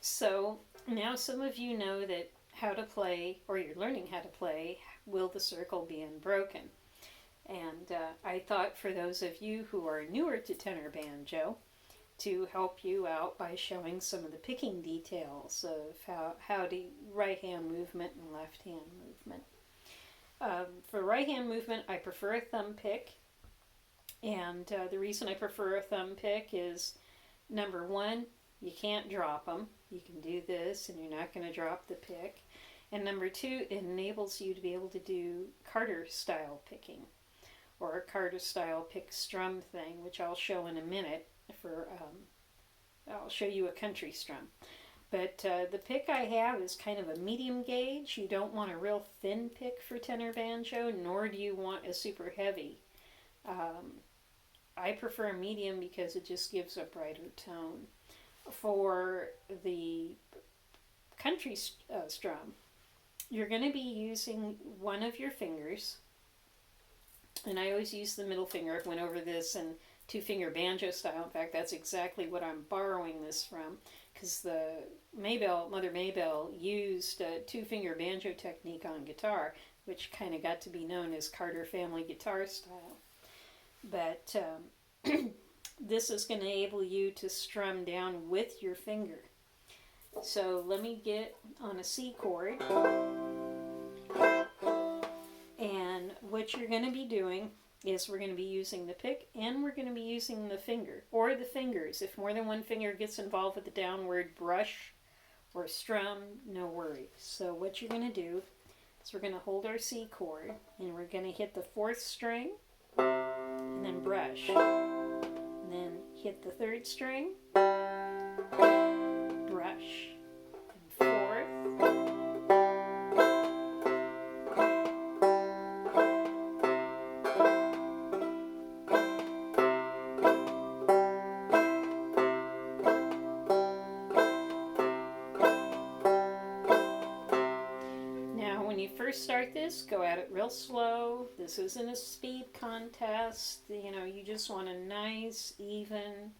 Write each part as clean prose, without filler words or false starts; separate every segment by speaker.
Speaker 1: So now some of you know that how to play, or you're learning how to play, Will the Circle Be Unbroken? And I thought for those of you who are newer to tenor banjo, to help you out by showing some of the picking details of how to right hand movement and left hand movement. For right hand movement, I prefer a thumb pick. And the reason I prefer a thumb pick is number one, you can't drop them. You can do this and you're not going to drop the pick. And number two, it enables you to be able to do Carter style picking, or a Carter style pick strum thing, which I'll show in a minute. I'll show you a country strum. But the pick I have is kind of a medium gauge. You don't want a real thin pick for tenor banjo, nor do you want a super heavy. I prefer a medium because it just gives a brighter tone. For the country strum, you're going to be using one of your fingers, and I always use the middle finger. I went over this in two-finger banjo style. In fact, that's exactly what I'm borrowing this from, because the Mother Maybell used a two-finger banjo technique on guitar, which kind of got to be known as Carter family guitar style. But this is going to enable you to strum down with your finger. So let me get on a C chord. And what you're going to be doing is we're going to be using the pick and we're going to be using the finger, or the fingers. If more than one finger gets involved with the downward brush or strum, no worries. So what you're going to do is we're going to hold our C chord and we're going to hit the fourth string and then brush. And then hit the third string, brush, and fourth, now when you first start this, go at it real slow. This isn't a speed contest. You just want a nice, even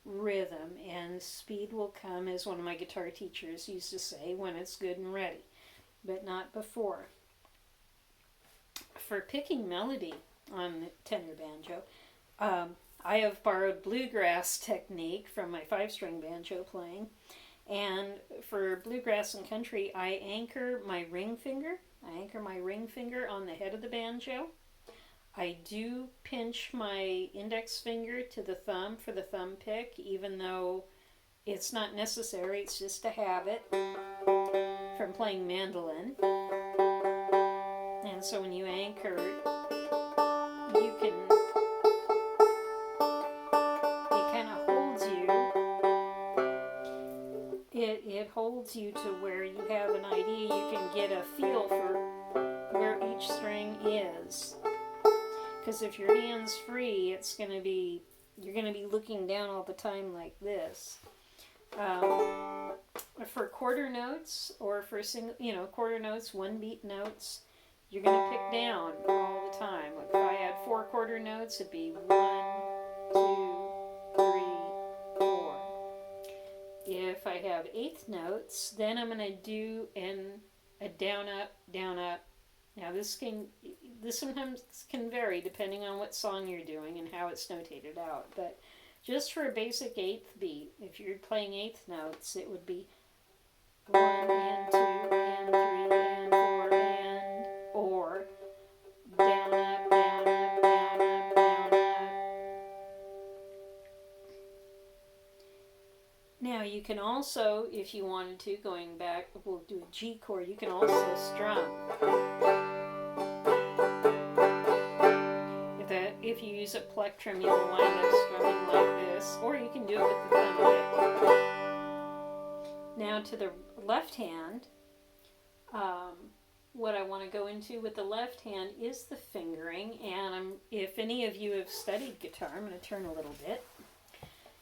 Speaker 1: rhythm, and speed will come, as one of my guitar teachers used to say, when it's good and ready, but not before. For picking melody on the tenor banjo, I have borrowed bluegrass technique from my 5-string banjo playing, and for bluegrass and country, I anchor my ring finger. On the head of the banjo. I do pinch my index finger to the thumb for the thumb pick, even though it's not necessary. It's just a habit from playing mandolin. And so when you anchor, it kind of holds you. It holds you to where you have an idea. You can get a feel for where each string is. Because if your hand's free, you're going to be looking down all the time like this. For quarter notes, or for quarter notes, 1-beat notes, you're going to pick down all the time. Like if I had 4 quarter notes, it'd be 1, 2, 3, 4. If I have 1/8 notes, then I'm going to do a down up, down up. Now this sometimes can vary depending on what song you're doing and how it's notated out. But just for a basic 8th beat, if you're playing 1/8 notes, it would be 1 and 2 and 3 and 4 and, or down up, down up, down up, down up. Now you can also, if you wanted to, going back, we'll do a G chord, you can also strum. If you use a plectrum, you'll wind up strumming like this, or you can do it with the thumb pick. Now to the left hand, what I want to go into with the left hand is the fingering, and if any of you have studied guitar, I'm going to turn a little bit.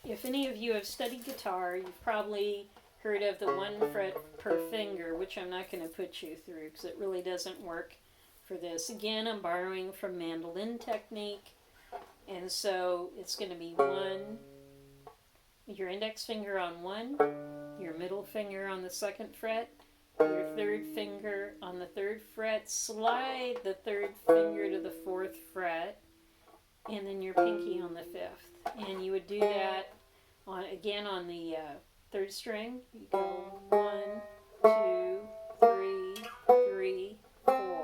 Speaker 1: If any of you have studied guitar, you've probably heard of the 1 fret per finger, which I'm not going to put you through because it really doesn't work for this. Again, I'm borrowing from mandolin technique, and so it's going to be 1, your index finger on one, your middle finger on the second fret, your third finger on the third fret, slide the third finger to the fourth fret, and then your pinky on the fifth. And you would do that again on the third string. You go 1, 2, 3, 3, 4.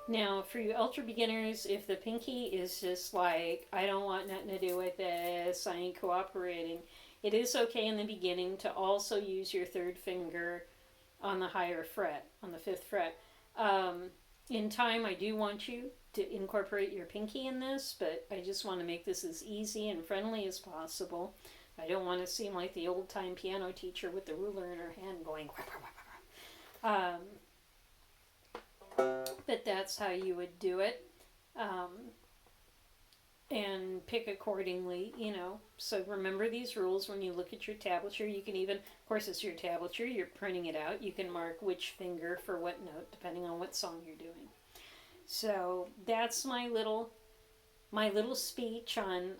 Speaker 1: Now, for you ultra beginners, if the pinky is just like, I don't want nothing to do with this, I ain't cooperating, it is okay in the beginning to also use your third finger on the higher fret, on the fifth fret. In time, I do want you to incorporate your pinky in this, but I just want to make this as easy and friendly as possible. I don't want to seem like the old-time piano teacher with the ruler in her hand going, but that's how you would do it. And pick accordingly, you know. So remember these rules when you look at your tablature. You can even, of course it's your tablature, you're printing it out. You can mark which finger for what note, depending on what song you're doing. So that's my little speech on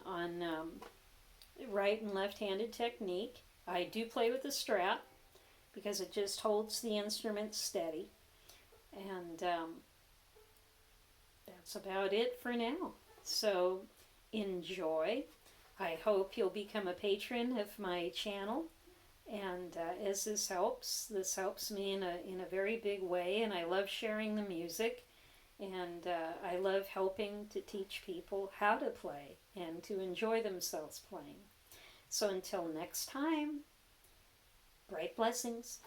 Speaker 1: right and left-handed technique. I do play with the strap because it just holds the instrument steady. And that's about it for now. So enjoy. I hope you'll become a patron of my channel. And as this helps me in a very big way. And I love sharing the music. And I love helping to teach people how to play and to enjoy themselves playing. So until next time, bright blessings.